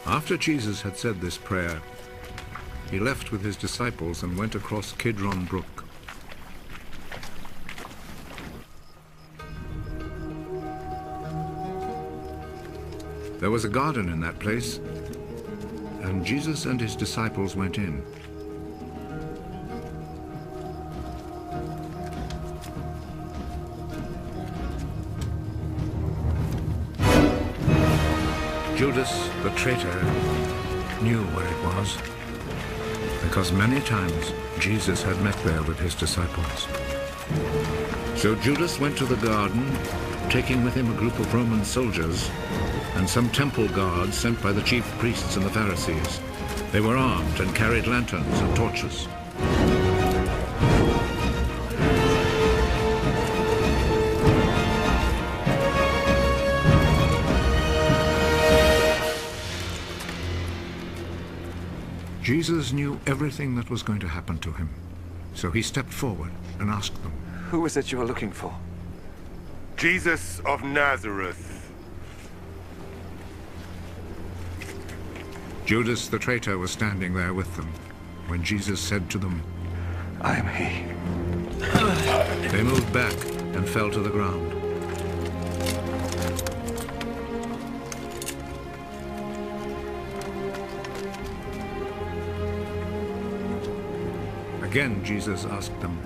After Jesus had said this prayer, he left with his disciples and went across Kidron Brook. There was a garden in that place, and Jesus and his disciples went in. Judas, the traitor, knew where it was, because many times Jesus had met there with his disciples. So Judas went to the garden, taking with him a group of Roman soldiers and some temple guards sent by the chief priests and the Pharisees. They were armed and carried lanterns and torches. Jesus knew everything that was going to happen to him, so he stepped forward and asked them, "Who is it you are looking for?" Jesus of Nazareth. Judas the traitor was standing there with them when Jesus said to them, "I am he." They moved back and fell to the ground. Again, Jesus asked them,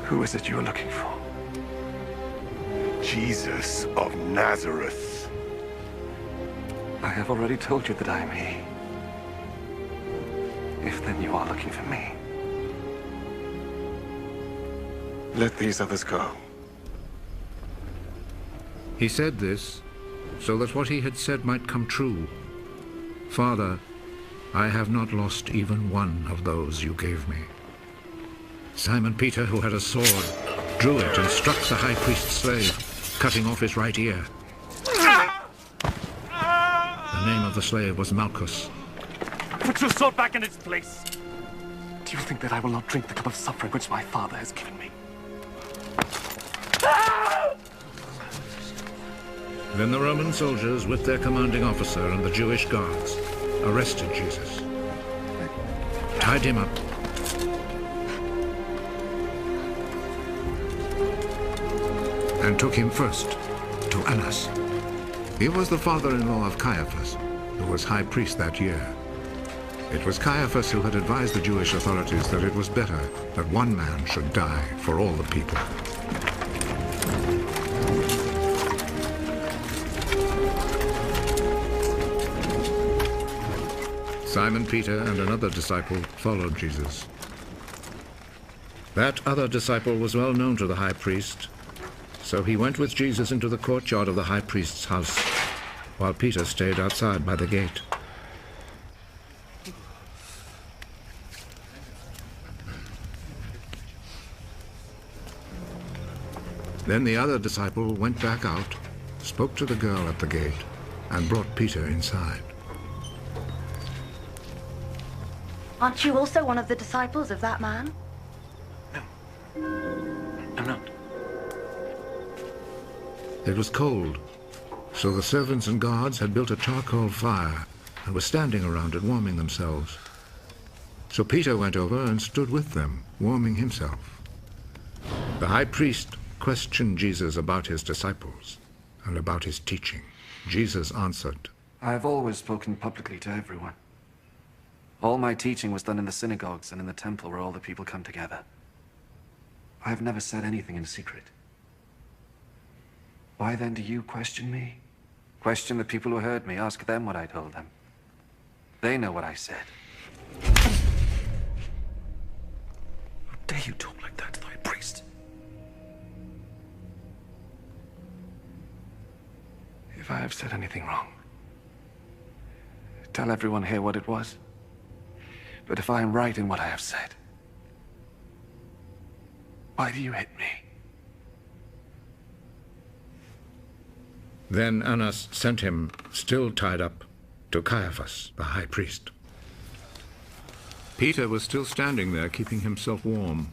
"Who is it you are looking for?" Jesus of Nazareth. I have already told you that I am he. If then you are looking for me, let these others go. He said this so that what he had said might come true. "Father, I have not lost even one of those you gave me." Simon Peter, who had a sword, drew it and struck the high priest's slave, cutting off his right ear. The name of the slave was Malchus. Put your sword back in its place. Do you think that I will not drink the cup of suffering which my father has given me? Then the Roman soldiers, with their commanding officer and the Jewish guards, arrested Jesus, tied him up, and took him first to Annas. He was the father-in-law of Caiaphas, who was high priest that year. It was Caiaphas who had advised the Jewish authorities that it was better that one man should die for all the people. Simon Peter and another disciple followed Jesus. That other disciple was well known to the high priest, so he went with Jesus into the courtyard of the high priest's house, while Peter stayed outside by the gate. Then the other disciple went back out, spoke to the girl at the gate, and brought Peter inside. Aren't you also one of the disciples of that man? No, I'm not. It was cold, so the servants and guards had built a charcoal fire and were standing around it, warming themselves. So Peter went over and stood with them, warming himself. The high priest questioned Jesus about his disciples and about his teaching. Jesus answered, I have always spoken publicly to everyone. All my teaching was done in the synagogues and in the temple where all the people come together. I have never said anything in secret. Why then do you question me? Question the people who heard me. Ask them what I told them. They know what I said. How dare you talk like that to the high priest? If I have said anything wrong, tell everyone here what it was. But if I am right in what I have said, why do you hit me? Then Annas sent him, still tied up, to Caiaphas, the high priest. Peter was still standing there, keeping himself warm.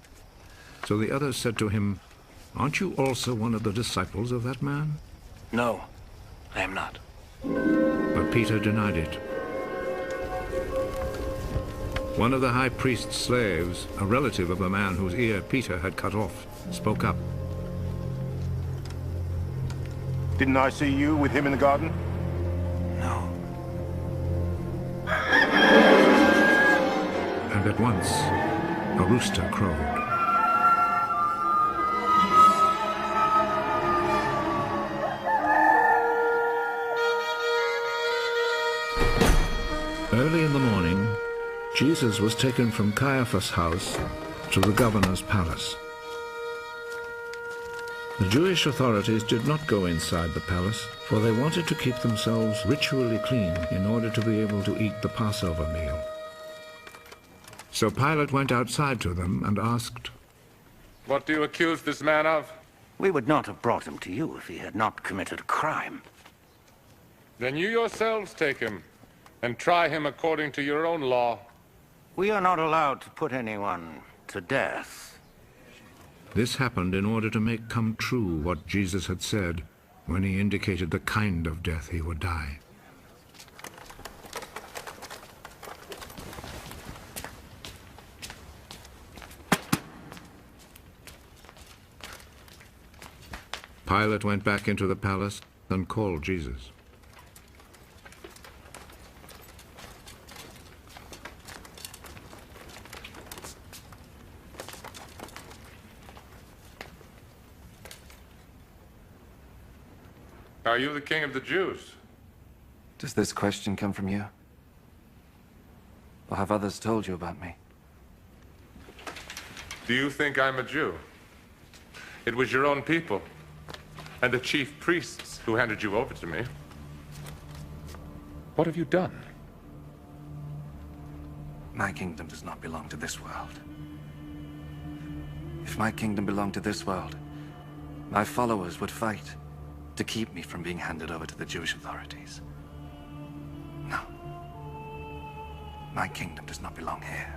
So the others said to him, Aren't you also one of the disciples of that man? No, I am not. But Peter denied it. One of the high priest's slaves, a relative of the man whose ear Peter had cut off, spoke up. Didn't I see you with him in the garden? No. And at once, a rooster crowed. Early in the morning, Jesus was taken from Caiaphas' house to the governor's palace. The Jewish authorities did not go inside the palace, for they wanted to keep themselves ritually clean in order to be able to eat the Passover meal. So Pilate went outside to them and asked, "What do you accuse this man of?" We would not have brought him to you if he had not committed a crime. Then you yourselves take him and try him according to your own law. We are not allowed to put anyone to death. This happened in order to make come true what Jesus had said when he indicated the kind of death he would die. Pilate went back into the palace and called Jesus. Are you the king of the Jews? Does this question come from you? Or have others told you about me? Do you think I'm a Jew? It was your own people and the chief priests who handed you over to me. What have you done? My kingdom does not belong to this world. If my kingdom belonged to this world, my followers would fight to keep me from being handed over to the Jewish authorities. No. My kingdom does not belong here.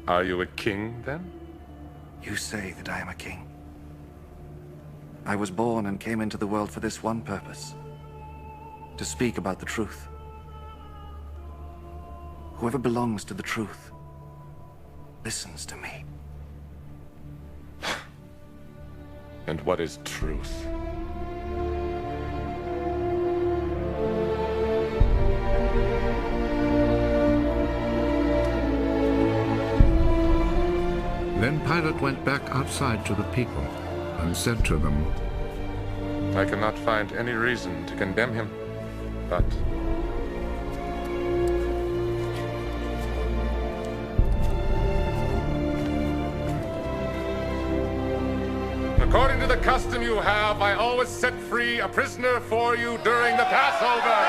Are you a king, then? You say that I am a king. I was born and came into the world for this one purpose: to speak about the truth. Whoever belongs to the truth listens to me. And what is truth? Then Pilate went back outside to the people and said to them, I cannot find any reason to condemn him, but according to the custom you have, I always set free a prisoner for you during the Passover.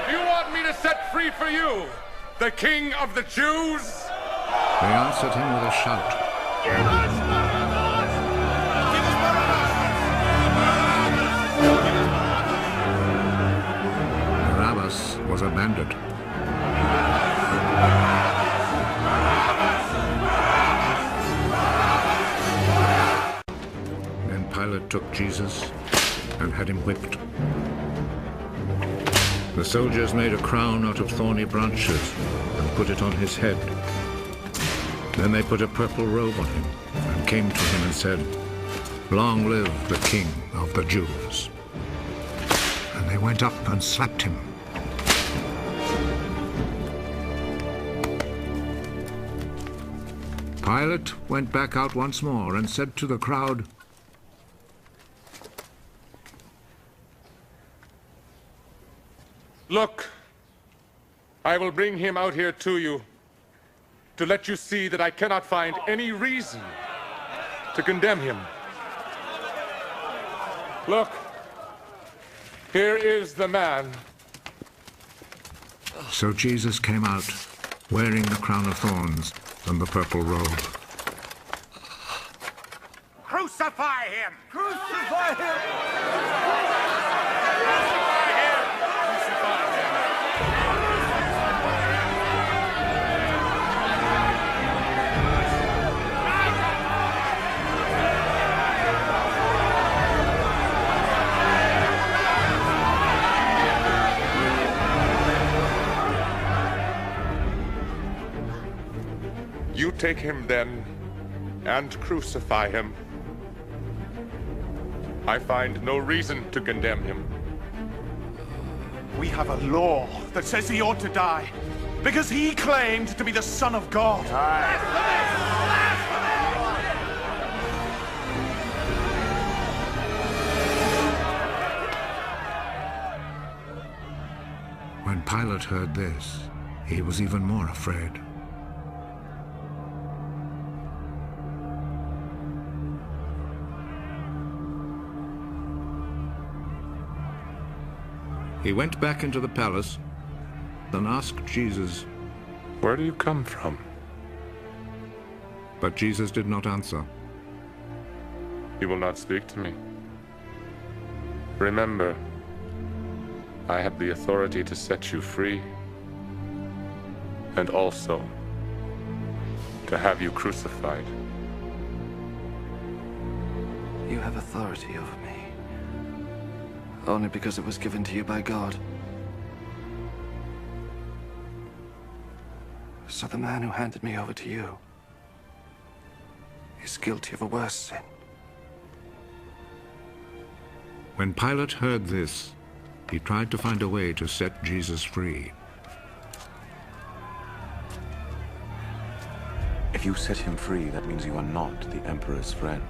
Do you want me to set free for you the King of the Jews? They answered him with a shout. Give us Barabbas! Give us Barabbas was a bandit. Then Pilate took Jesus and had him whipped. The soldiers made a crown out of thorny branches and put it on his head. Then they put a purple robe on him and came to him and said, Long live the King of the Jews. And they went up and slapped him. Pilate went back out once more and said to the crowd, Look, I will bring him out here to you to let you see that I cannot find any reason to condemn him. Look, here is the man. So Jesus came out, wearing the crown of thorns and the purple robe. Crucify him! Crucify him! You take him then, and crucify him. I find no reason to condemn him. We have a law that says he ought to die because he claimed to be the Son of God. When Pilate heard this, he was even more afraid. He went back into the palace, then asked Jesus, Where do you come from? but Jesus did not answer. You will not speak to me. Remember, I have the authority to set you free, and also to have you crucified. You have authority over me. Only because it was given to you by God. So the man who handed me over to you is guilty of a worse sin. When Pilate heard this, he tried to find a way to set Jesus free. If you set him free, that means you are not the Emperor's friend.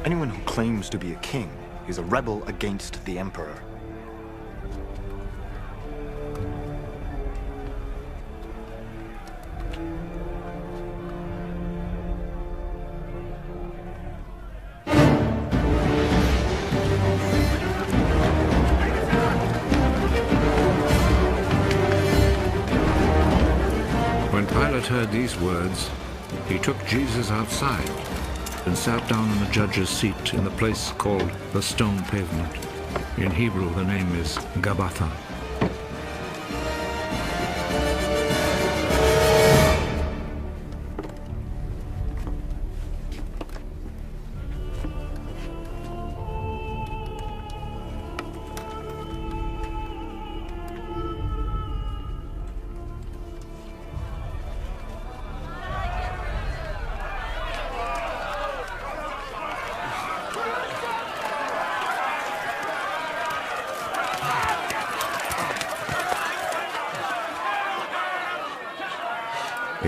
Anyone who claims to be a king is a rebel against the Emperor. When Pilate heard these words, he took Jesus outside and sat down on the judge's seat in the place called the Stone Pavement. In Hebrew, the name is Gabbatha.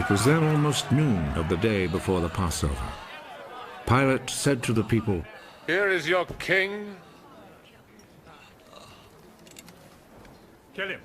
It was then almost noon of the day before the Passover. Pilate said to the people, Here is your king. Kill him.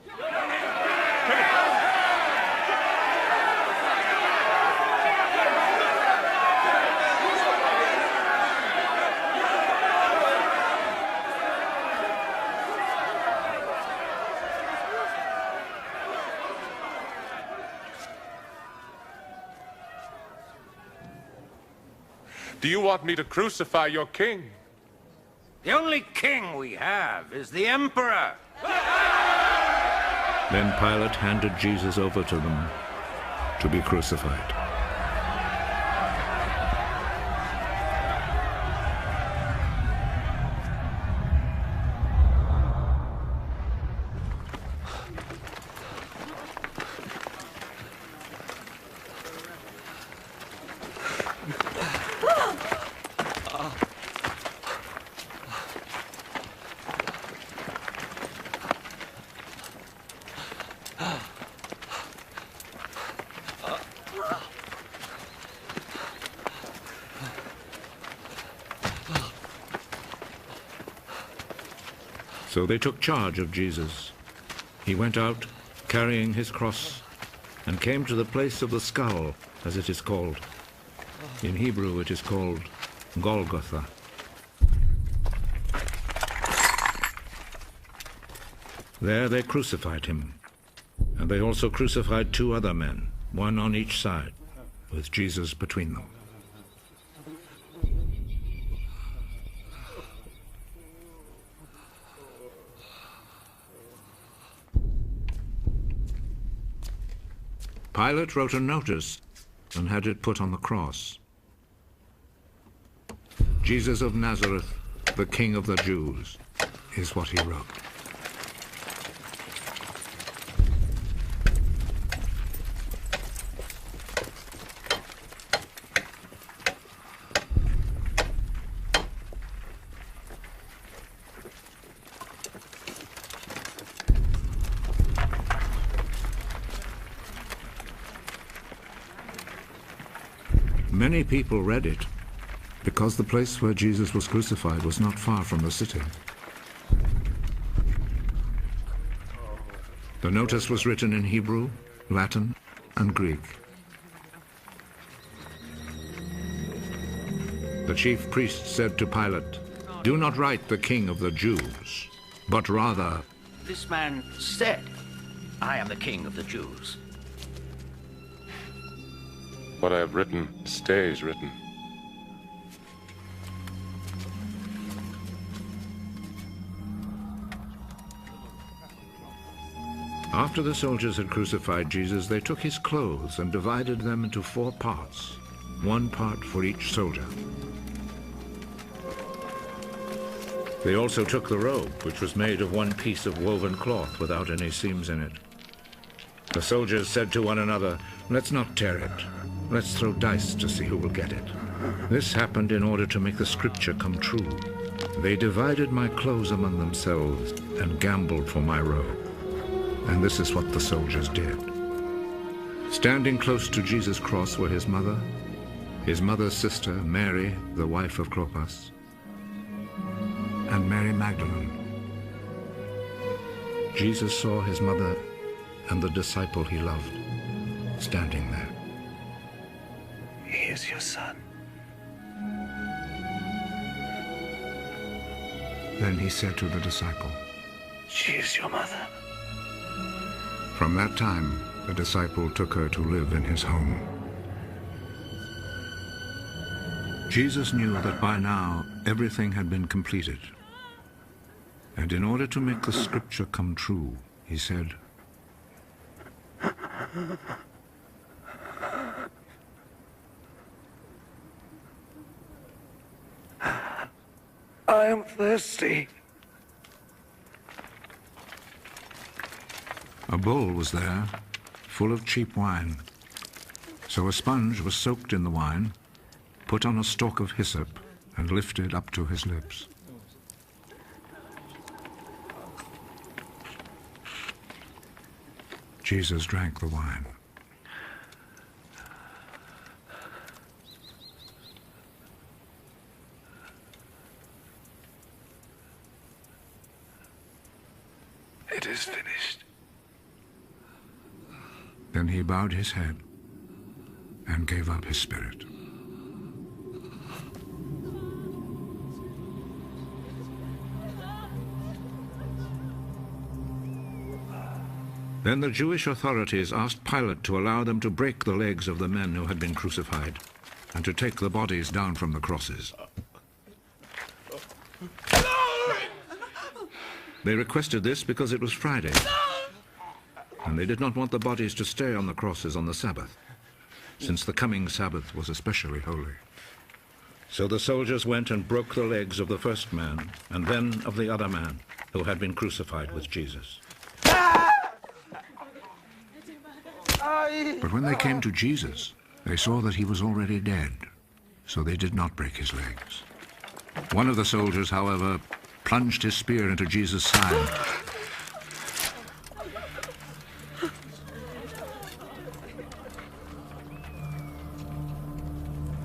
Do you want me to crucify your king? The only king we have is the Emperor. Then Pilate handed Jesus over to them to be crucified. So they took charge of Jesus. He went out, carrying his cross, and came to the place of the skull, as it is called. In Hebrew it is called Golgotha. There they crucified him, and they also crucified two other men, one on each side, with Jesus between them. Pilate wrote a notice and had it put on the cross. Jesus of Nazareth, the King of the Jews, is what he wrote. Many people read it, because the place where Jesus was crucified was not far from the city. The notice was written in Hebrew, Latin, and Greek. The chief priest said to Pilate, "Do not write the King of the Jews, but rather..." This man said, "I am the king of the Jews." What I have written stays written. After the soldiers had crucified Jesus, they took his clothes and divided them into 4 parts, 1 part for each soldier. They also took the robe, which was made of 1 piece of woven cloth without any seams in it. The soldiers said to one another, "Let's not tear it. Let's throw dice to see who will get it." This happened in order to make the scripture come true. They divided my clothes among themselves and gambled for my robe. And this is what the soldiers did. Standing close to Jesus' cross were his mother's sister, Mary, the wife of Clopas, and Mary Magdalene. Jesus saw his mother and the disciple he loved standing there. He is your son. Then he said to the disciple, She is your mother. From that time, the disciple took her to live in his home. Jesus knew that by now everything had been completed. And in order to make the scripture come true, he said, I am thirsty. A bowl was there, full of cheap wine. So a sponge was soaked in the wine, put on a stalk of hyssop, and lifted up to his lips. Jesus drank the wine. It is finished. Then he bowed his head and gave up his spirit. Then the Jewish authorities asked Pilate to allow them to break the legs of the men who had been crucified and to take the bodies down from the crosses. They requested this because it was Friday, and they did not want the bodies to stay on the crosses on the Sabbath, since the coming Sabbath was especially holy. So the soldiers went and broke the legs of the first man, and then of the other man who had been crucified with Jesus. But when they came to Jesus, they saw that he was already dead, so they did not break his legs. One of the soldiers, however, plunged his spear into Jesus' side.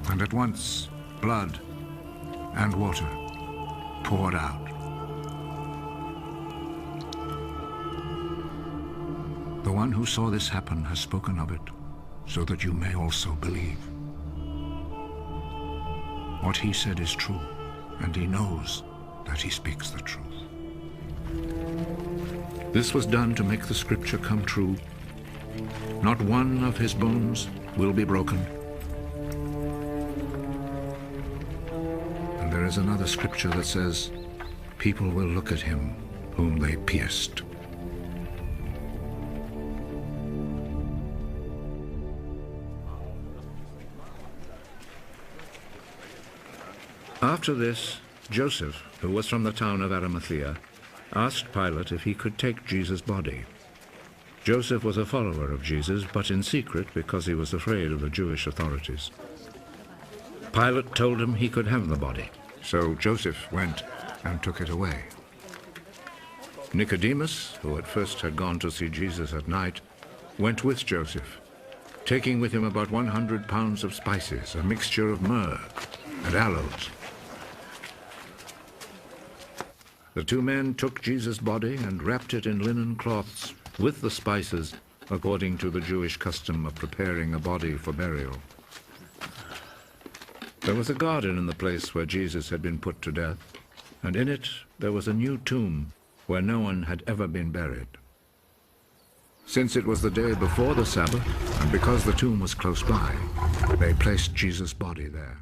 And at once, blood and water poured out. The one who saw this happen has spoken of it, so that you may also believe. What he said is true, and he knows that he speaks the truth. This was done to make the scripture come true. Not one of his bones will be broken. And there is another scripture that says, people will look at him whom they pierced. After this, Joseph, who was from the town of Arimathea, asked Pilate if he could take Jesus' body. Joseph was a follower of Jesus, but in secret because he was afraid of the Jewish authorities. Pilate told him he could have the body, so Joseph went and took it away. Nicodemus, who at first had gone to see Jesus at night, went with Joseph. taking with him about 100 pounds of spices, a mixture of myrrh and aloes. The two men took Jesus' body and wrapped it in linen cloths with the spices, according to the Jewish custom of preparing a body for burial. There was a garden in the place where Jesus had been put to death, and in it there was a new tomb where no one had ever been buried. Since it was the day before the Sabbath, and because the tomb was close by, they placed Jesus' body there.